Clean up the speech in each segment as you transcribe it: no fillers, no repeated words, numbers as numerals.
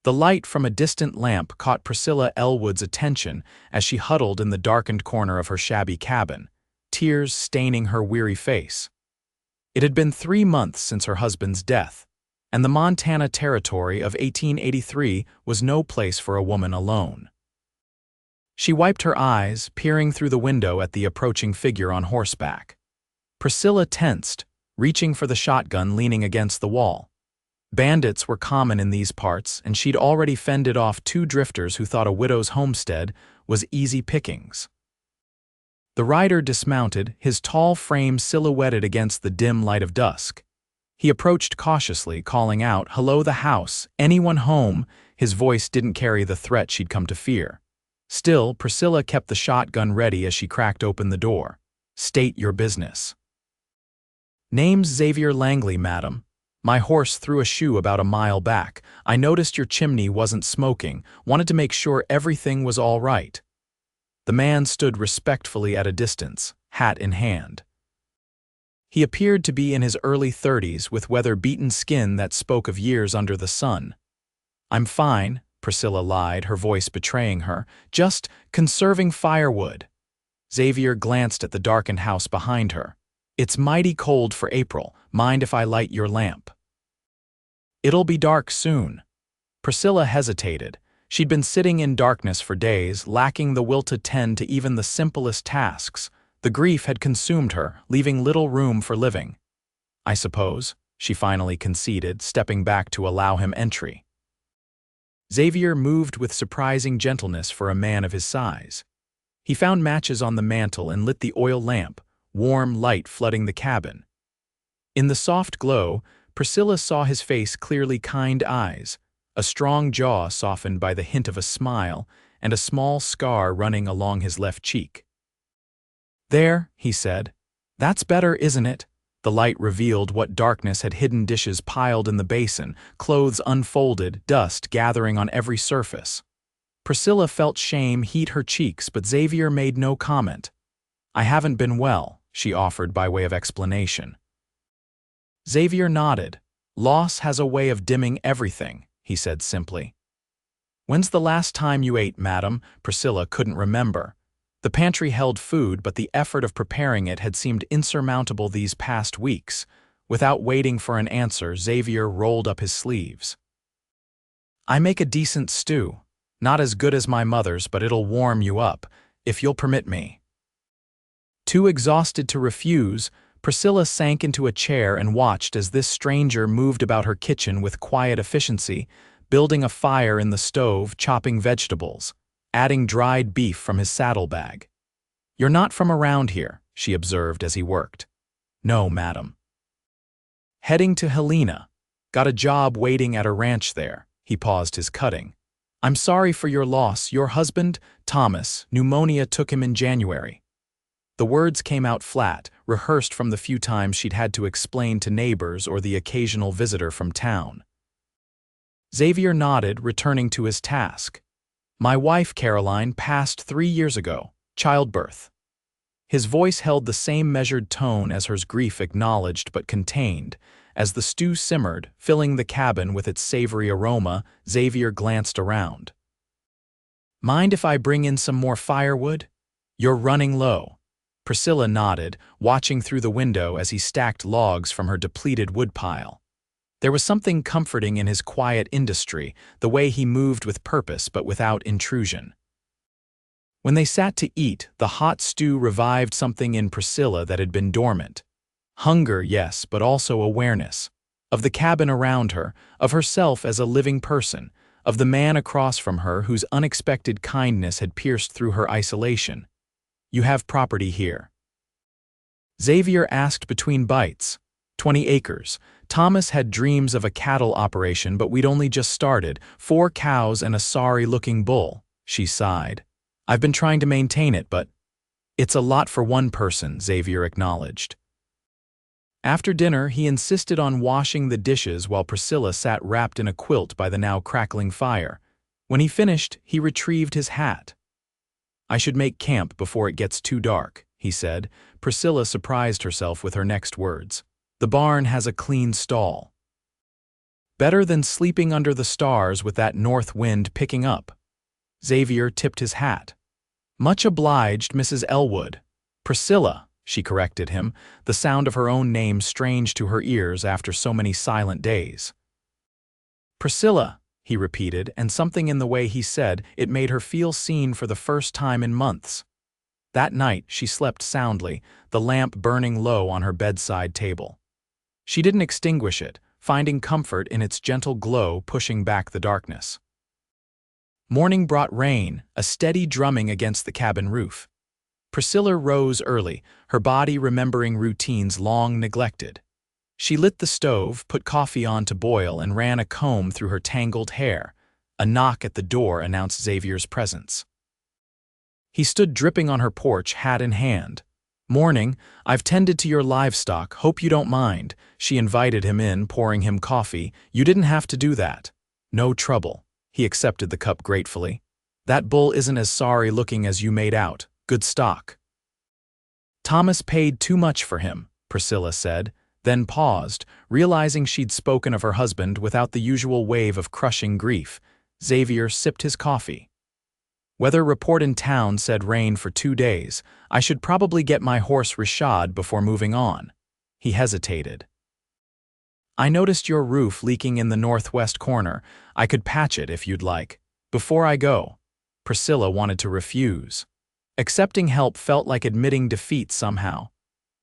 The light from a distant lamp caught Priscilla Ellwood's attention as she huddled in the darkened corner of her shabby cabin, tears staining her weary face. It had been 3 months since her husband's death, and the Montana Territory of 1883 was no place for a woman alone. She wiped her eyes, peering through the window at the approaching figure on horseback. Priscilla tensed, reaching for the shotgun leaning against the wall. Bandits were common in these parts, and she'd already fended off 2 drifters who thought a widow's homestead was easy pickings. The rider dismounted, his tall frame silhouetted against the dim light of dusk. He approached cautiously, calling out, "Hello, the house. Anyone home?" His voice didn't carry the threat she'd come to fear. Still, Priscilla kept the shotgun ready as she cracked open the door. "State your business." "Name's Xavier Langley, madam. My horse threw a shoe about a mile back. I noticed your chimney wasn't smoking, wanted to make sure everything was all right." The man stood respectfully at a distance, hat in hand. He appeared to be in his early 30s with weather-beaten skin that spoke of years under the sun. "I'm fine," Priscilla lied, her voice betraying her, "just conserving firewood." Xavier glanced at the darkened house behind her. "It's mighty cold for April. Mind if I light your lamp?" "It'll be dark soon." Priscilla hesitated. She'd been sitting in darkness for days, lacking the will to tend to even the simplest tasks. The grief had consumed her, leaving little room for living. "I suppose," she finally conceded, stepping back to allow him entry. Xavier moved with surprising gentleness for a man of his size. He found matches on the mantel and lit the oil lamp, warm light flooding the cabin. In the soft glow, Priscilla saw his face clearly, kind eyes, a strong jaw softened by the hint of a smile, and a small scar running along his left cheek. "There," he said. "That's better, isn't it?" The light revealed what darkness had hidden: dishes piled in the basin, clothes unfolded, dust gathering on every surface. Priscilla felt shame heat her cheeks, but Xavier made no comment. "I haven't been well," she offered by way of explanation. Xavier nodded. "Loss has a way of dimming everything," he said simply. "When's the last time you ate, madam?" Priscilla couldn't remember. The pantry held food, but the effort of preparing it had seemed insurmountable these past weeks. Without waiting for an answer, Xavier rolled up his sleeves. "I make a decent stew. Not as good as my mother's, but it'll warm you up, if you'll permit me." Too exhausted to refuse, Priscilla sank into a chair and watched as this stranger moved about her kitchen with quiet efficiency, building a fire in the stove, chopping vegetables, adding dried beef from his saddlebag. "You're not from around here," she observed as he worked. "No, madam." "Heading to Helena. Got a job waiting at a ranch there." He paused his cutting. "I'm sorry for your loss. Your husband, Thomas, pneumonia took him in January." The words came out flat, rehearsed from the few times she'd had to explain to neighbors or the occasional visitor from town. Xavier nodded, returning to his task. "My wife, Caroline, passed 3 years ago. Childbirth." His voice held the same measured tone as her grief, acknowledged but contained. As the stew simmered, filling the cabin with its savory aroma, Xavier glanced around. "Mind if I bring in some more firewood? You're running low." Priscilla nodded, watching through the window as he stacked logs from her depleted woodpile. There was something comforting in his quiet industry, the way he moved with purpose but without intrusion. When they sat to eat, the hot stew revived something in Priscilla that had been dormant. Hunger, yes, but also awareness. Of the cabin around her, of herself as a living person, of the man across from her whose unexpected kindness had pierced through her isolation. "You have property here?" Xavier asked between bites. 20 acres. Thomas had dreams of a cattle operation, but we'd only just started. 4 cows and a sorry-looking bull. She sighed. "I've been trying to maintain it, but—" "It's a lot for one person," Xavier acknowledged. After dinner, he insisted on washing the dishes while Priscilla sat wrapped in a quilt by the now crackling fire. When he finished, he retrieved his hat. "I should make camp before it gets too dark," he said. Priscilla surprised herself with her next words. "The barn has a clean stall." Better than sleeping under the stars with that north wind picking up. Xavier tipped his hat. Much obliged, Mrs. Ellwood. Priscilla, she corrected him, the sound of her own name strange to her ears after so many silent days. Priscilla, he repeated, and something in the way he said it made her feel seen for the first time in months. That night she slept soundly, the lamp burning low on her bedside table. She didn't extinguish it, finding comfort in its gentle glow pushing back the darkness. Morning brought rain, a steady drumming against the cabin roof. Priscilla rose early, her body remembering routines long neglected. She lit the stove, put coffee on to boil, and ran a comb through her tangled hair. A knock at the door announced Xavier's presence. He stood dripping on her porch, hat in hand. "Morning, I've tended to your livestock, hope you don't mind." She invited him in, pouring him coffee. "You didn't have to do that." "No trouble." He accepted the cup gratefully. "That bull isn't as sorry looking as you made out. Good stock." "Thomas paid too much for him," Priscilla said, then paused, realizing she'd spoken of her husband without the usual wave of crushing grief. Xavier sipped his coffee. "Weather report in town said rain for 2 days. I should probably get my horse reshod before moving on." He hesitated. "I noticed your roof leaking in the northwest corner. I could patch it if you'd like. Before I go." Priscilla wanted to refuse. Accepting help felt like admitting defeat somehow.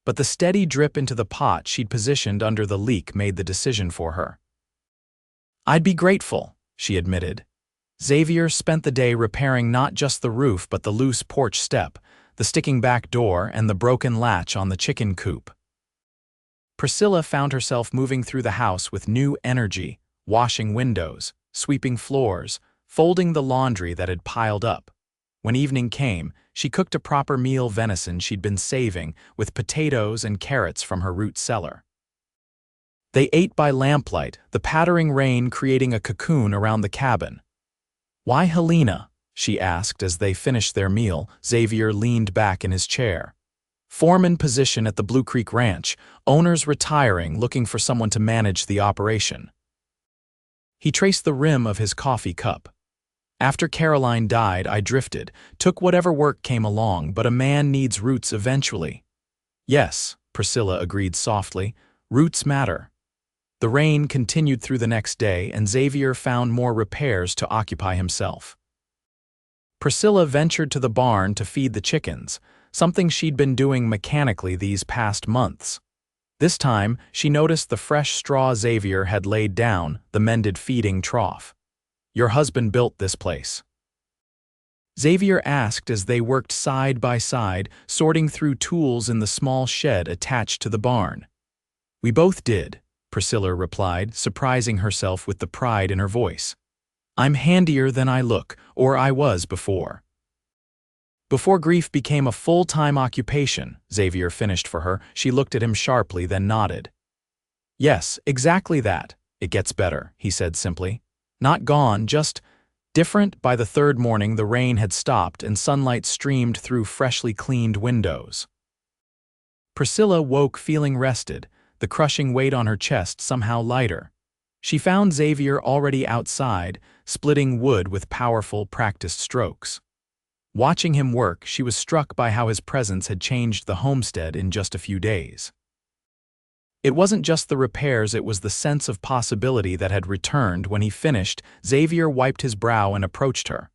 But the steady drip into the pot she'd positioned under the leak made the decision for her. "I'd be grateful," she admitted. Xavier spent the day repairing not just the roof but the loose porch step, the sticking back door, and the broken latch on the chicken coop. Priscilla found herself moving through the house with new energy, washing windows, sweeping floors, folding the laundry that had piled up. When evening came, she cooked a proper meal venison she'd been saving, with potatoes and carrots from her root cellar. They ate by lamplight, the pattering rain creating a cocoon around the cabin. "Why Helena?" she asked as they finished their meal. Xavier leaned back in his chair. "Foreman position at the Blue Creek Ranch, owners retiring, looking for someone to manage the operation." He traced the rim of his coffee cup. "After Caroline died, I drifted, took whatever work came along, but a man needs roots eventually." "Yes," Priscilla agreed softly, "roots matter." The rain continued through the next day, and Xavier found more repairs to occupy himself. Priscilla ventured to the barn to feed the chickens, something she'd been doing mechanically these past months. This time, she noticed the fresh straw Xavier had laid down, the mended feeding trough. "Your husband built this place?" Xavier asked as they worked side by side, sorting through tools in the small shed attached to the barn. "We both did," Priscilla replied, surprising herself with the pride in her voice. "I'm handier than I look, or I was before." "Before grief became a full-time occupation," Xavier finished for her. She looked at him sharply, then nodded. "Yes, exactly that. It gets better," he said simply. "Not gone, just different." By the third morning, the rain had stopped and sunlight streamed through freshly cleaned windows. Priscilla woke feeling rested, the crushing weight on her chest somehow lighter. She found Xavier already outside, splitting wood with powerful, practiced strokes. Watching him work, she was struck by how his presence had changed the homestead in just a few days. It wasn't just the repairs, it was the sense of possibility that had returned. When he finished, Xavier wiped his brow and approached her.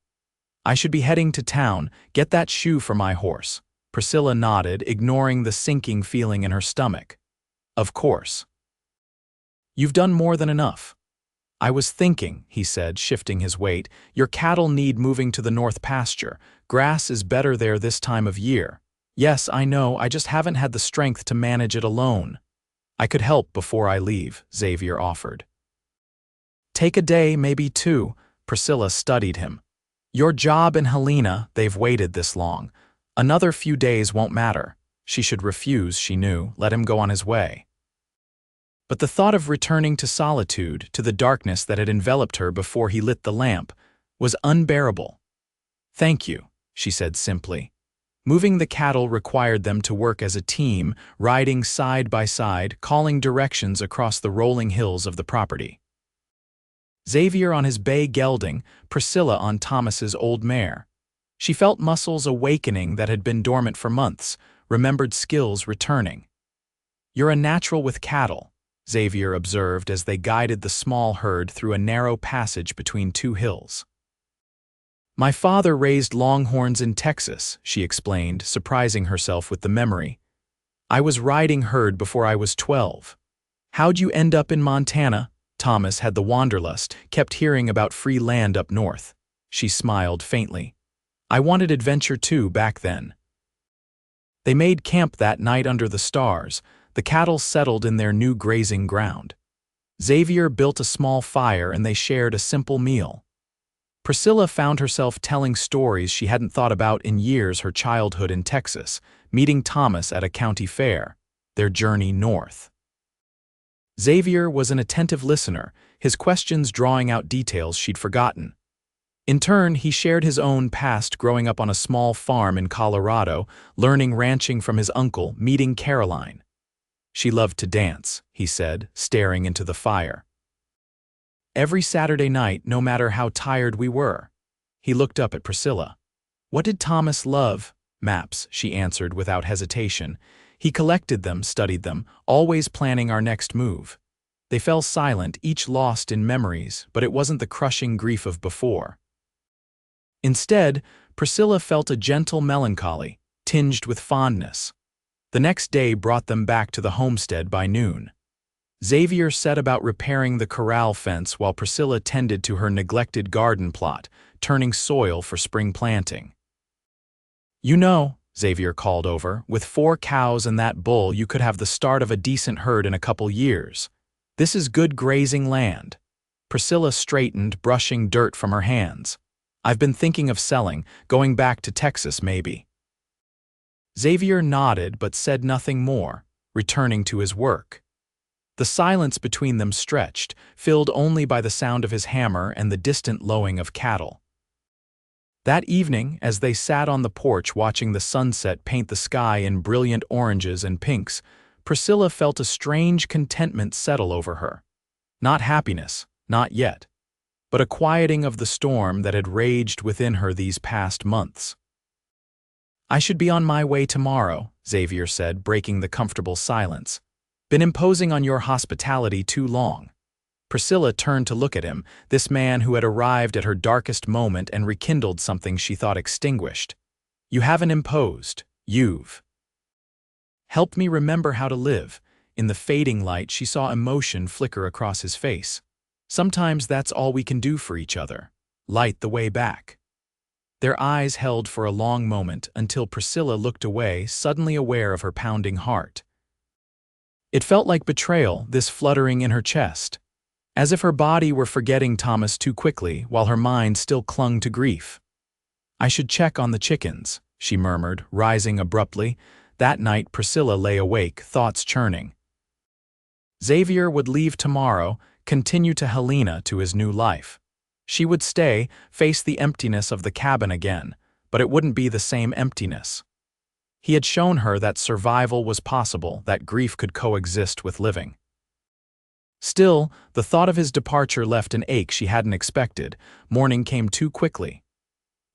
"I should be heading to town. Get that shoe for my horse." Priscilla nodded, ignoring the sinking feeling in her stomach. "Of course. You've done more than enough." "I was thinking," he said, shifting his weight, "your cattle need moving to the north pasture. Grass is better there this time of year." "Yes, I know, I just haven't had the strength to manage it alone." "I could help before I leave," Xavier offered. "Take a day, maybe 2. Priscilla studied him. "Your job and Helena, they've waited this long. Another few days won't matter." She should refuse, she knew, let him go on his way. But the thought of returning to solitude, to the darkness that had enveloped her before he lit the lamp, was unbearable. "Thank you," she said simply. Moving the cattle required them to work as a team, riding side by side, calling directions across the rolling hills of the property. Xavier on his bay gelding, Priscilla on Thomas's old mare. She felt muscles awakening that had been dormant for months, remembered skills returning. "You're a natural with cattle," Xavier observed as they guided the small herd through a narrow passage between two hills. "My father raised longhorns in Texas," she explained, surprising herself with the memory. "I was riding herd before I was 12. How'd you end up in Montana?" Thomas had the wanderlust, kept hearing about free land up north. She smiled faintly. "I wanted adventure too back then." They made camp that night under the stars, the cattle settled in their new grazing ground. Xavier built a small fire and they shared a simple meal. Priscilla found herself telling stories she hadn't thought about in years: her childhood in Texas, meeting Thomas at a county fair, their journey north. Xavier was an attentive listener, his questions drawing out details she'd forgotten. In turn, he shared his own past, growing up on a small farm in Colorado, learning ranching from his uncle, meeting Caroline. "She loved to dance," he said, staring into the fire. "Every Saturday night, no matter how tired we were." He looked up at Priscilla. "What did Thomas love?" "Maps," she answered without hesitation. "He collected them, studied them, always planning our next move." They fell silent, each lost in memories, but it wasn't the crushing grief of before. Instead, Priscilla felt a gentle melancholy, tinged with fondness. The next day brought them back to the homestead by noon. Xavier set about repairing the corral fence while Priscilla tended to her neglected garden plot, turning soil for spring planting. "You know," Xavier called over, "with 4 cows and that bull you could have the start of a decent herd in a couple years. This is good grazing land." Priscilla straightened, brushing dirt from her hands. "I've been thinking of selling, going back to Texas maybe." Xavier nodded but said nothing more, returning to his work. The silence between them stretched, filled only by the sound of his hammer and the distant lowing of cattle. That evening, as they sat on the porch watching the sunset paint the sky in brilliant oranges and pinks, Priscilla felt a strange contentment settle over her. Not happiness, not yet, but a quieting of the storm that had raged within her these past months. "I should be on my way tomorrow," Xavier said, breaking the comfortable silence. "Been imposing on your hospitality too long." Priscilla turned to look at him, this man who had arrived at her darkest moment and rekindled something she thought extinguished. "You haven't imposed. You've helped me remember how to live." In the fading light, she saw emotion flicker across his face. "Sometimes that's all we can do for each other. Light the way back." Their eyes held for a long moment until Priscilla looked away, suddenly aware of her pounding heart. It felt like betrayal, this fluttering in her chest, as if her body were forgetting Thomas too quickly while her mind still clung to grief. "I should check on the chickens," she murmured, rising abruptly. That night Priscilla lay awake, thoughts churning. Xavier would leave tomorrow, continue to Helena, to his new life. She would stay, face the emptiness of the cabin again, but it wouldn't be the same emptiness. He had shown her that survival was possible, that grief could coexist with living. Still, the thought of his departure left an ache she hadn't expected. Morning came too quickly.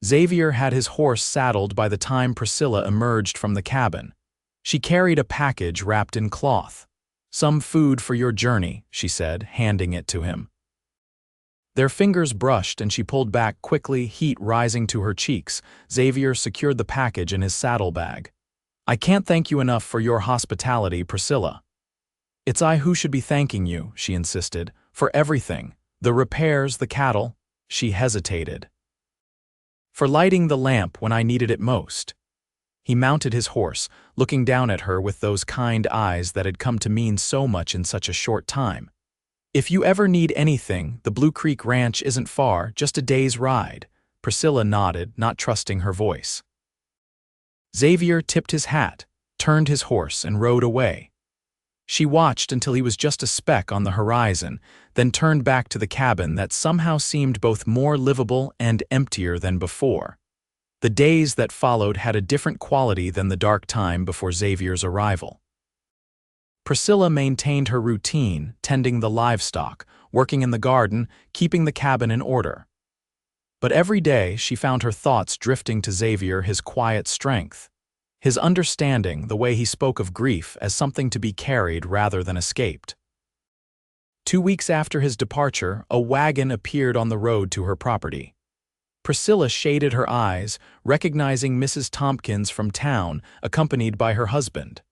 Xavier had his horse saddled by the time Priscilla emerged from the cabin. She carried a package wrapped in cloth. "Some food for your journey," she said, handing it to him. Their fingers brushed and she pulled back quickly, heat rising to her cheeks. Xavier secured the package in his saddlebag. "I can't thank you enough for your hospitality, Priscilla." "It's I who should be thanking you," she insisted, "for everything. The repairs, the cattle." She hesitated. "For lighting the lamp when I needed it most." He mounted his horse, looking down at her with those kind eyes that had come to mean so much in such a short time. "If you ever need anything, the Blue Creek Ranch isn't far, just a day's ride." Priscilla nodded, not trusting her voice. Xavier tipped his hat, turned his horse, and rode away. She watched until he was just a speck on the horizon, then turned back to the cabin that somehow seemed both more livable and emptier than before. The days that followed had a different quality than the dark time before Xavier's arrival. Priscilla maintained her routine, tending the livestock, working in the garden, keeping the cabin in order. But every day she found her thoughts drifting to Xavier, his quiet strength, his understanding, the way he spoke of grief as something to be carried rather than escaped. 2 weeks after his departure, a wagon appeared on the road to her property. Priscilla shaded her eyes, recognizing Mrs. Tompkins from town, accompanied by her husband.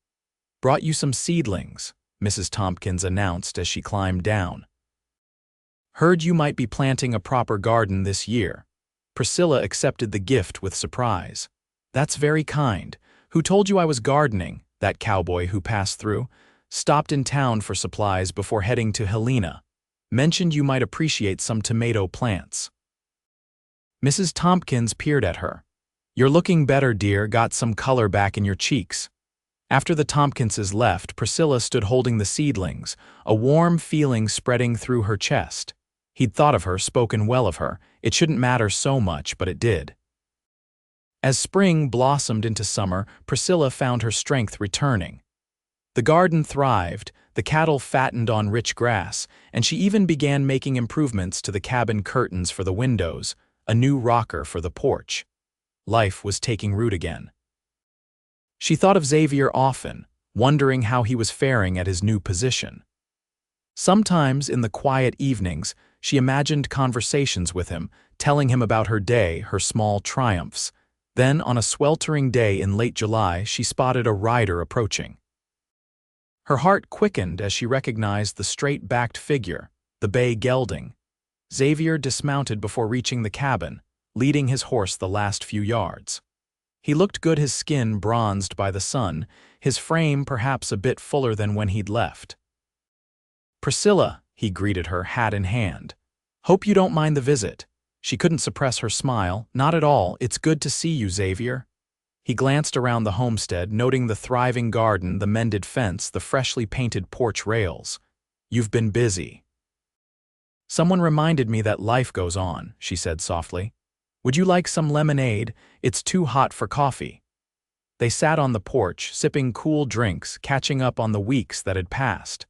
"Brought you some seedlings," Mrs. Tompkins announced as she climbed down. "Heard you might be planting a proper garden this year." Priscilla accepted the gift with surprise. "That's very kind. Who told you I was gardening?" That cowboy who passed through. "Stopped in town for supplies before heading to Helena. Mentioned you might appreciate some tomato plants." Mrs. Tompkins peered at her. "You're looking better, dear, got some color back in your cheeks." After the Tompkinses left, Priscilla stood holding the seedlings, a warm feeling spreading through her chest. He'd thought of her, spoken well of her. It shouldn't matter so much, but it did. As spring blossomed into summer, Priscilla found her strength returning. The garden thrived, the cattle fattened on rich grass, and she even began making improvements to the cabin curtains for the windows, a new rocker for the porch. Life was taking root again. She thought of Xavier often, wondering how he was faring at his new position. Sometimes in the quiet evenings, she imagined conversations with him, telling him about her day, her small triumphs. Then, on a sweltering day in late July, she spotted a rider approaching. Her heart quickened as she recognized the straight-backed figure, the bay gelding. Xavier dismounted before reaching the cabin, leading his horse the last few yards. He looked good, his skin bronzed by the sun, his frame perhaps a bit fuller than when he'd left. "Priscilla," he greeted her, hat in hand. "Hope you don't mind the visit." She couldn't suppress her smile. "Not at all. It's good to see you, Xavier." He glanced around the homestead, noting the thriving garden, the mended fence, the freshly painted porch rails. "You've been busy." "Someone reminded me that life goes on," she said softly. "Would you like some lemonade? It's too hot for coffee." They sat on the porch, sipping cool drinks, catching up on the weeks that had passed.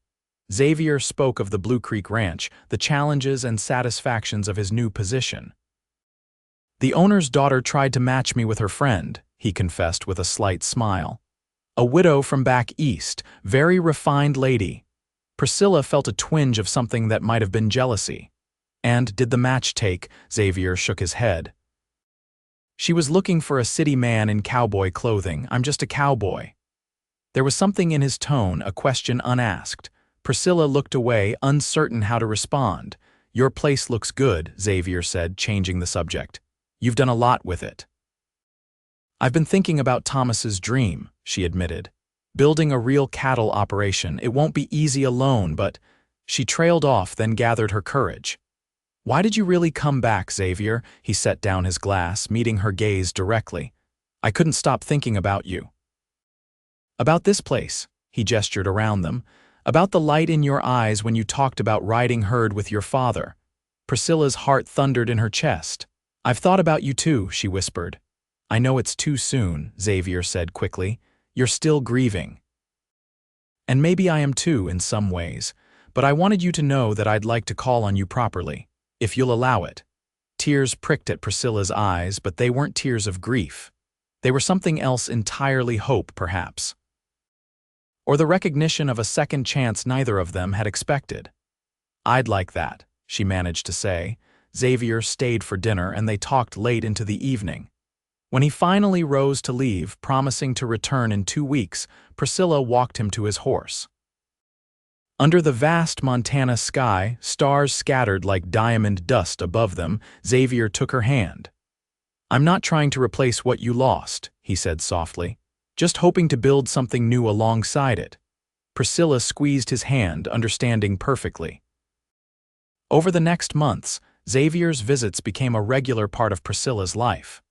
Xavier spoke of the Blue Creek Ranch, the challenges and satisfactions of his new position. "The owner's daughter tried to match me with her friend," he confessed with a slight smile. "A widow from back east, very refined lady." Priscilla felt a twinge of something that might have been jealousy. "And did the match take?" Xavier shook his head. "She was looking for a city man in cowboy clothing. I'm just a cowboy." There was something in his tone, a question unasked. Priscilla looked away, uncertain how to respond. "Your place looks good," Xavier said, changing the subject. "You've done a lot with it." "I've been thinking about Thomas's dream," she admitted. "Building a real cattle operation. It won't be easy alone, but—" She trailed off, then gathered her courage. "Why did you really come back, Xavier?" He set down his glass, meeting her gaze directly. "I couldn't stop thinking about you." "About this place," he gestured around them. "About the light in your eyes when you talked about riding herd with your father." Priscilla's heart thundered in her chest. "I've thought about you too," she whispered. "I know it's too soon," Xavier said quickly. "You're still grieving. And maybe I am too in some ways, but I wanted you to know that I'd like to call on you properly, if you'll allow it." Tears pricked at Priscilla's eyes, but they weren't tears of grief. They were something else entirely, hope, perhaps. Or the recognition of a second chance neither of them had expected. "I'd like that," she managed to say. Xavier stayed for dinner, and they talked late into the evening. When he finally rose to leave, promising to return in 2 weeks, Priscilla walked him to his horse. Under the vast Montana sky, stars scattered like diamond dust above them, Xavier took her hand. "I'm not trying to replace what you lost," he said softly. "Just hoping to build something new alongside it." Priscilla squeezed his hand, understanding perfectly. Over the next months, Xavier's visits became a regular part of Priscilla's life.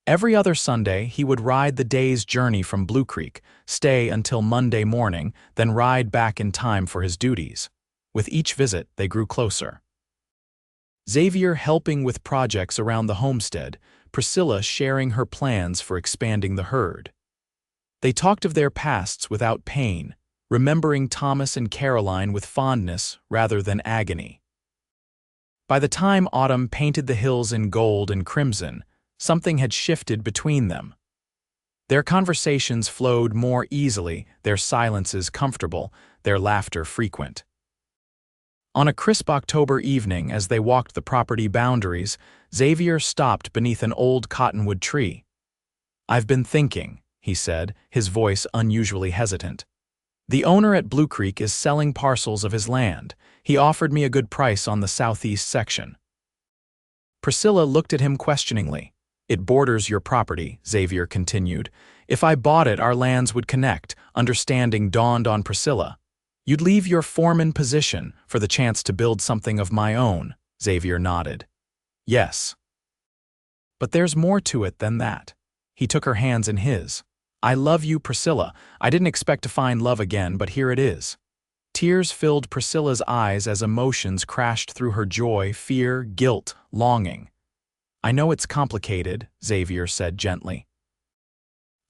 Every other Sunday, he would ride the day's journey from Blue Creek, stay until Monday morning, then ride back in time for his duties. With each visit, they grew closer. Xavier helping with projects around the homestead, Priscilla sharing her plans for expanding the herd. They talked of their pasts without pain, remembering Thomas and Caroline with fondness rather than agony. By the time autumn painted the hills in gold and crimson, something had shifted between them. Their conversations flowed more easily, their silences comfortable, their laughter frequent. On a crisp October evening, as they walked the property boundaries, Xavier stopped beneath an old cottonwood tree. "I've been thinking," he said, his voice unusually hesitant. "The owner at Blue Creek is selling parcels of his land. He offered me a good price on the southeast section." Priscilla looked at him questioningly. "It borders your property," Xavier continued. "If I bought it, our lands would connect." Understanding dawned on Priscilla. "You'd leave your foreman position for the chance to build something of my own," Xavier nodded. "Yes. But there's more to it than that." He took her hands in his. "I love you, Priscilla. I didn't expect to find love again, but here it is." Tears filled Priscilla's eyes as emotions crashed through her: joy, fear, guilt, longing. "I know it's complicated," Xavier said gently.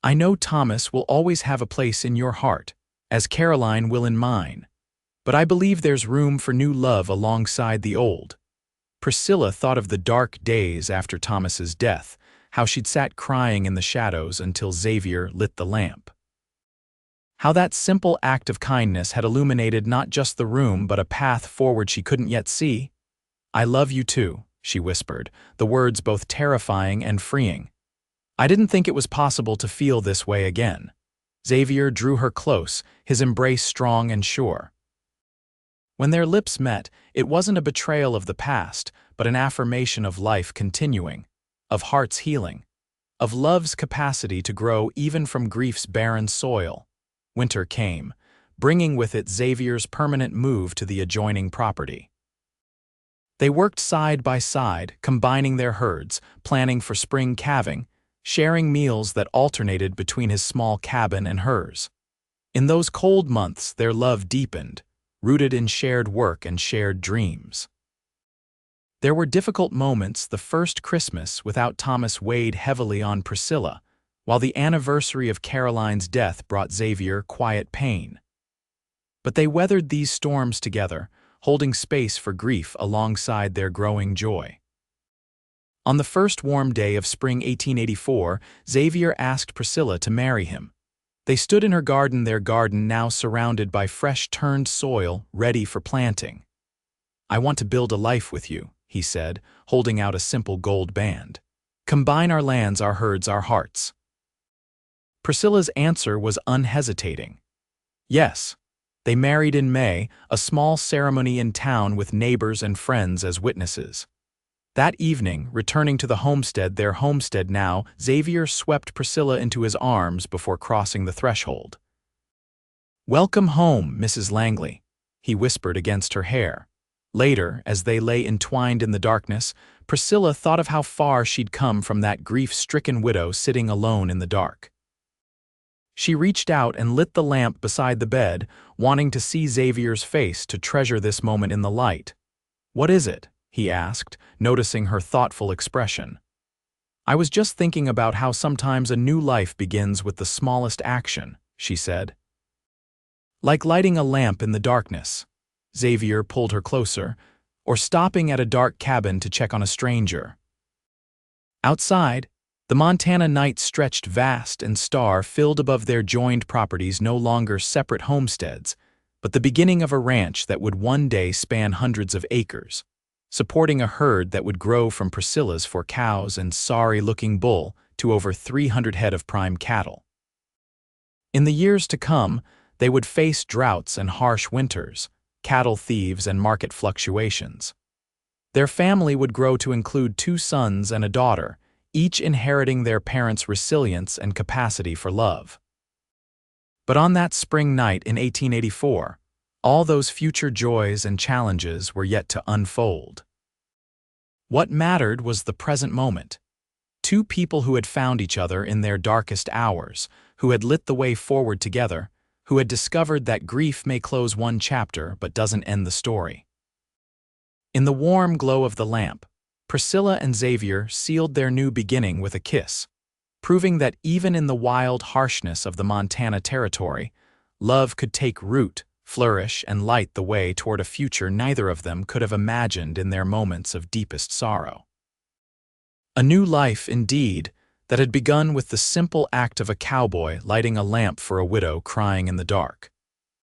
"I know Thomas will always have a place in your heart, as Caroline will in mine. But I believe there's room for new love alongside the old." Priscilla thought of the dark days after Thomas's death, how she'd sat crying in the shadows until Xavier lit the lamp. How that simple act of kindness had illuminated not just the room but a path forward she couldn't yet see. "I love you too," she whispered, the words both terrifying and freeing. "I didn't think it was possible to feel this way again." Xavier drew her close, his embrace strong and sure. When their lips met, it wasn't a betrayal of the past, but an affirmation of life continuing, of heart's healing, of love's capacity to grow even from grief's barren soil. Winter came, bringing with it Xavier's permanent move to the adjoining property. They worked side by side, combining their herds, planning for spring calving, sharing meals that alternated between his small cabin and hers. In those cold months, their love deepened, rooted in shared work and shared dreams. There were difficult moments. The first Christmas without Thomas weighed heavily on Priscilla, while the anniversary of Caroline's death brought Xavier quiet pain. But they weathered these storms together, holding space for grief alongside their growing joy. On the first warm day of spring 1884, Xavier asked Priscilla to marry him. They stood in her garden, their garden now surrounded by fresh-turned soil ready for planting. "I want to build a life with you," he said, holding out a simple gold band. "Combine our lands, our herds, our hearts." Priscilla's answer was unhesitating. Yes. They married in May, a small ceremony in town with neighbors and friends as witnesses. That evening, returning to the homestead, their homestead now, Xavier swept Priscilla into his arms before crossing the threshold. "Welcome home, Mrs. Langley," he whispered against her hair. Later, as they lay entwined in the darkness, Priscilla thought of how far she'd come from that grief-stricken widow sitting alone in the dark. She reached out and lit the lamp beside the bed, wanting to see Xavier's face, to treasure this moment in the light. "What is it?" he asked, noticing her thoughtful expression. "I was just thinking about how sometimes a new life begins with the smallest action," she said. "Like lighting a lamp in the darkness." Xavier pulled her closer, "or stopping at a dark cabin to check on a stranger." Outside, the Montana night stretched vast and star-filled above their joined properties, no longer separate homesteads, but the beginning of a ranch that would one day span hundreds of acres, supporting a herd that would grow from Priscilla's 4 cows and sorry-looking bull to over 300 head of prime cattle. In the years to come, they would face droughts and harsh winters, cattle thieves and market fluctuations. Their family would grow to include 2 sons and a daughter, each inheriting their parents' resilience and capacity for love. But on that spring night in 1884, all those future joys and challenges were yet to unfold. What mattered was the present moment. 2 people who had found each other in their darkest hours, who had lit the way forward together, who had discovered that grief may close one chapter but doesn't end the story. In the warm glow of the lamp, Priscilla and Xavier sealed their new beginning with a kiss, proving that even in the wild harshness of the Montana territory, love could take root, flourish, and light the way toward a future neither of them could have imagined in their moments of deepest sorrow. A new life, indeed, that had begun with the simple act of a cowboy lighting a lamp for a widow crying in the dark.